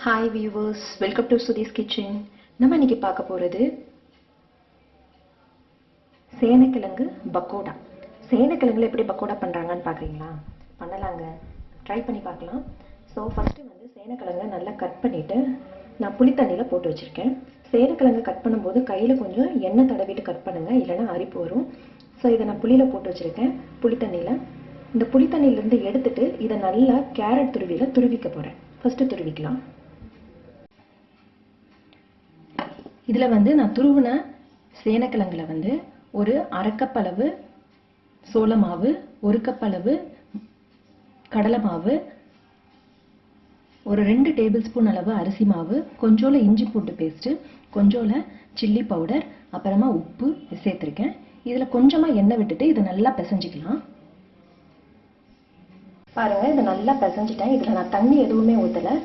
Hi viewers, welcome to Sudhi's Kitchen. நம்ம இன்னைக்கு பார்க்க போறது சேனக்கிழங்கு பக்கோடா. சேனக்கிழங்குல எப்படி பக்கோடா பண்றாங்கன்னு பாக்குறீங்களா? பண்ணலாங்க. ட்ரை பண்ணி பார்க்கலாம். சோ ஃபர்ஸ்ட் வந்து சேனக்கிழங்கை நல்லா கட் பண்ணிட்டு நான் புளி தண்ணில போட்டு வச்சிருக்கேன். சேனக்கிழங்கை கட் பண்ணும்போது கையில கொஞ்சம் எண்ணெய் தடவிட்டு கட் பண்ணுங்க, இல்லனா அரிப்பு வரும். சோ இத நான் புளியில போட்டு வச்சிருக்கேன், புளி தண்ணில. இந்த புளி தண்ணில இருந்து எடுத்துட்டு இத நல்லா கேரட் துருவில துருவிக்க போறேன். ஃபர்ஸ்ட் துருவிக்கலாம். இதுல வந்து நான் துருவின சேனக்கிழங்குல வந்து ஒரு அரை கப் அளவு சோள மாவு, ஒரு கப் அளவு கடலை மாவு, ஒரு 2 டேபிள் ஸ்பூன் அளவு அரிசி மாவு, கொஞ்சோல இஞ்சி பூண்டு பேஸ்ட், கொஞ்சோல சில்லி பவுடர், அப்புறமா உப்பு சேர்த்திருக்கேன். இதுல கொஞ்சமா எண்ணெய் விட்டுட்டு இதை நல்லா பிசைஞ்சிக்கலாம். பாருங்க, இதை நல்லா பிசைஞ்சிட்டேன். இதுல நான் தண்ணி எதுவுமே ஊற்றலை.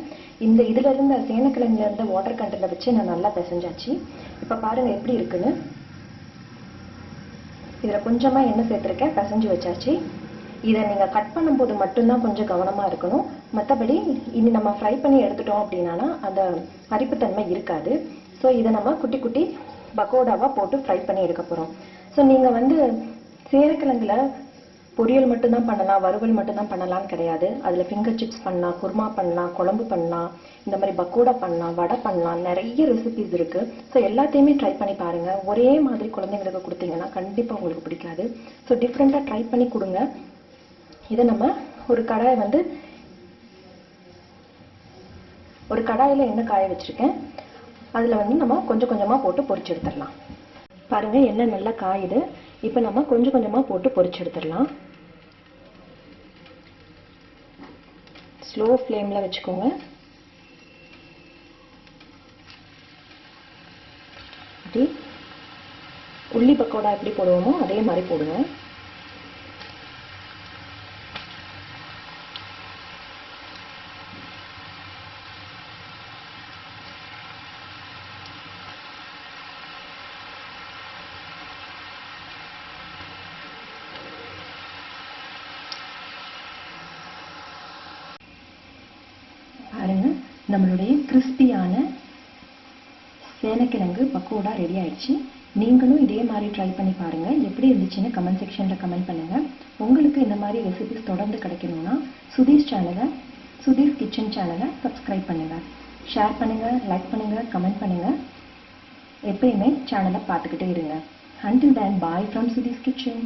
இதுல இருந்த சேனக்கிழங்குல இருந்த வாட்டர் கண்டென்ட்டை வச்சு நான் நல்லா பிசைஞ்சாச்சு. இப்ப பாருங்க எப்படி இருக்குன்னு. இதுல கொஞ்சமா எண்ணெய் சேர்த்திருக்கேன், பிசைஞ்சு வச்சாச்சு. இதை நீங்க கட் பண்ணும்போது மட்டும்தான் கொஞ்சம் கவனமா இருக்கணும். மற்றபடி இனி நம்ம ஃப்ரை பண்ணி எடுத்துட்டோம் அப்படின்னா அந்த அரிப்புத்தன்மை இருக்காது. ஸோ இதை நம்ம குட்டி குட்டி பக்கோடாவா போட்டு ஃப்ரை பண்ணி எடுக்க போறோம். ஸோ நீங்க வந்து சேனக்கிழங்குல பொரியல் மட்டும்தான் பண்ணலாம், வறுவல் மட்டும்தான் பண்ணலாம்னு கிடையாது. அதுல ஃபிங்கர் சிப்ஸ் பண்ணலாம், குருமா பண்ணலாம், குழம்பு பண்ணலாம், இந்த மாதிரி பக்கோடா பண்ணலாம், வடை பண்ணலாம், நிறைய ரெசிபிஸ் இருக்கு. ஸோ எல்லாத்தையுமே ட்ரை பண்ணி பாருங்க. ஒரே மாதிரி குழந்தைங்களுக்கு கொடுத்தீங்கன்னா கண்டிப்பா உங்களுக்கு பிடிக்காது. ஸோ டிஃப்ரெண்டா ட்ரை பண்ணி கொடுங்க. இதை நம்ம ஒரு கடாயில எண்ணெய் காய வச்சிருக்கேன். அதுல வந்து நம்ம கொஞ்சம் கொஞ்சமா போட்டு பொரிச்சு எடுத்துடலாம். பாருங்க, எண்ணெய் நல்லா காயுது. இப்ப நம்ம கொஞ்சம் கொஞ்சமா போட்டு பொரிச்சு எடுத்துடலாம். ஸ்லோ ஃப்ளேம்ல வச்சுக்கோங்க. அப்படி உள்ளி பக்கோடா எப்படி போடுவோமோ அதே மாதிரி போடுங்க. பாருங்க, நம்மளுடைய கிறிஸ்பியான சேனக்கிழங்கு பக்கோடா ரெடி ஆயிடுச்சு. நீங்களும் இதே மாதிரி ட்ரை பண்ணி பாருங்க. எப்படி இருந்துச்சுன்னு கமெண்ட் செக்ஷன்ல கமெண்ட் பண்ணுங்க. உங்களுக்கு இந்த மாதிரி ரெசிபிஸ் தொடர்ந்து கிடைக்கணும்னா சுதீஸ் கிச்சன் சேனலை சப்ஸ்கிரைப் பண்ணுங்க, ஷேர் பண்ணுங்க, லைக் பண்ணுங்க, கமெண்ட் பண்ணுங்க. எப்பயுமே சேனலை பார்த்துக்கிட்டே இருங்க. Until then, bye from Sudhi's Kitchen.